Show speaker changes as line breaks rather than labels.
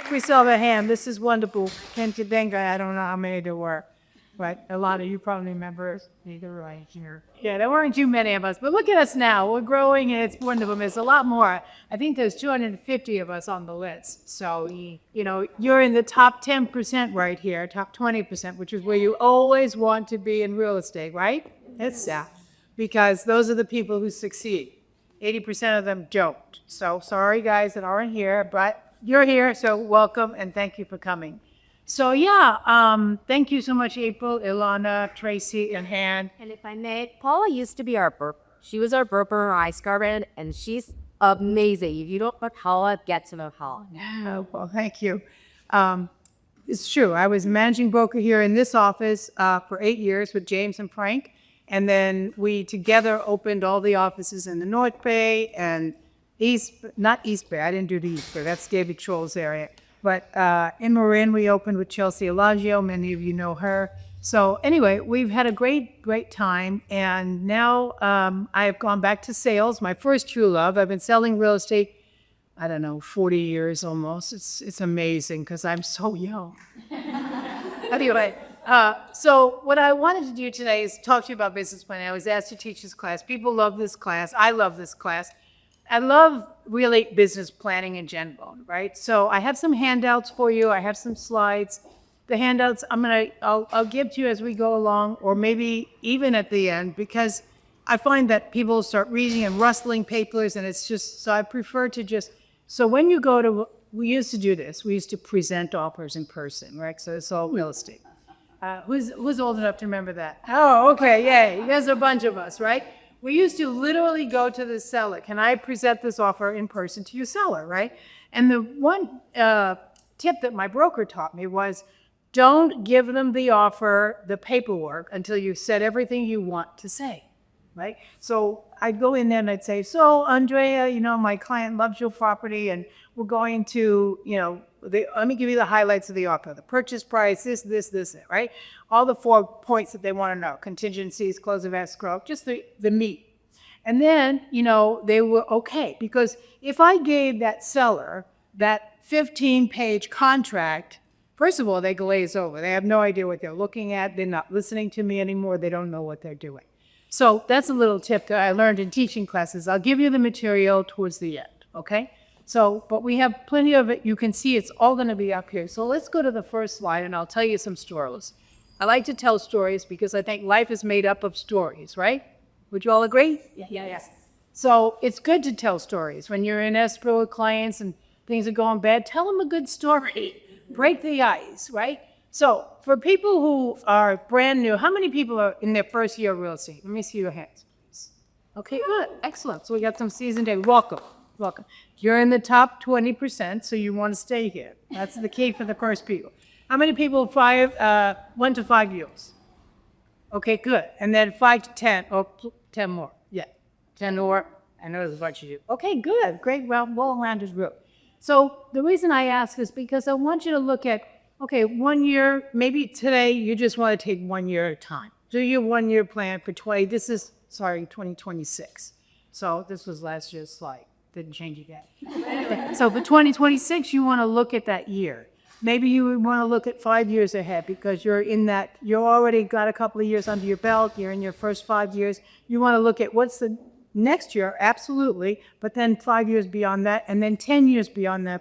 We still have a hand. This is wonderful. Kentendenga, I don't know how many there were, but a lot of you probably remember either right here. Yeah, there weren't too many of us, but look at us now. We're growing and it's wonderful. There's a lot more. I think there's 250 of us on the list. So, you know, you're in the top 10% right here, top 20%, which is where you always want to be in real estate, right? It's that. Because those are the people who succeed. 80% of them don't. So sorry guys that aren't here, but you're here, so welcome and thank you for coming. So yeah, thank you so much, April, Ilana, Tracy, and Han.
And if I may, Paula used to be our burper. She was our burper, our ice guard, and she's amazing. If you don't know Paula, get to know Paula.
Oh, well, thank you. It's true. I was managing broker here in this office for 8 years with James and Frank. And then we together opened all the offices in the North Bay and not East Bay. I didn't do the East Bay. That's David Troll's area. But in Marin, we opened with Chelsea Elagio. Many of you know her. So anyway, we've had a great time. And now I have gone back to sales, my first true love. I've been selling real estate, I don't know, 40 years almost. It's amazing because I'm so young. Anyway, so what I wanted to do today is talk to you about business planning. I was asked to teach this class. People love this class. I love this class. I love really business planning in general, right? So I have some handouts for you. I have some slides. The handouts I'll give to you as we go along, or maybe even at the end, because I find that people start reading and rustling papers, and it's just, so I prefer to just, so when you go to, we used to do this. We used to present offers in person, right? So it's all real estate. Who's old enough to remember that? Oh, okay, yay. There's a bunch of us, right? We used to literally go to the seller. Can I present this offer in person to your seller, right? And the one tip that my broker taught me was, don't give them the offer, the paperwork, until you've said everything you want to say, right? So I'd go in there and I'd say, so Andrea, you know, my client loves your property and we're going to, you know, let me give you the highlights of the offer. The purchase price, this, right? All the 4 points that they want to know. Contingencies, close of escrow, just the meat. And then, you know, they were okay. Because if I gave that seller that 15-page contract, first of all, they glaze over. They have no idea what they're looking at. They're not listening to me anymore. They don't know what they're doing. So that's a little tip that I learned in teaching classes. I'll give you the material towards the end, okay? So, but we have plenty of it. You can see it's all going to be up here. So let's go to the first slide and I'll tell you some stories. I like to tell stories because I think life is made up of stories, right? Would you all agree? Yeah. So it's good to tell stories. When you're in escrow with clients and things are going bad, tell them a good story. Break the ice, right? So for people who are brand new, how many people are in their first year of real estate? Let me see your hands, please. Okay, good. Excellent. So we got some seasoned days. Welcome. You're in the top 20%, so you want to stay here. That's the key for the first people. How many people 1 to 5 years? Okay, good. And then 5 to 10, or 10 more. Yeah, 10 more. I know there's a bunch of you. Okay, good. Great, well-rounded group. So the reason I ask is because I want you to look at, okay, 1 year, maybe today you just want to take 1 year at a time. Do your 1 year plan for 2026. So this was last year's slide. Didn't change it yet. So for 2026, you want to look at that year. Maybe you want to look at 5 years ahead because you're already got a couple of years under your belt. You're in your first 5 years. You want to look at what's the next year, absolutely, but then 5 years beyond that, and then 10 years beyond that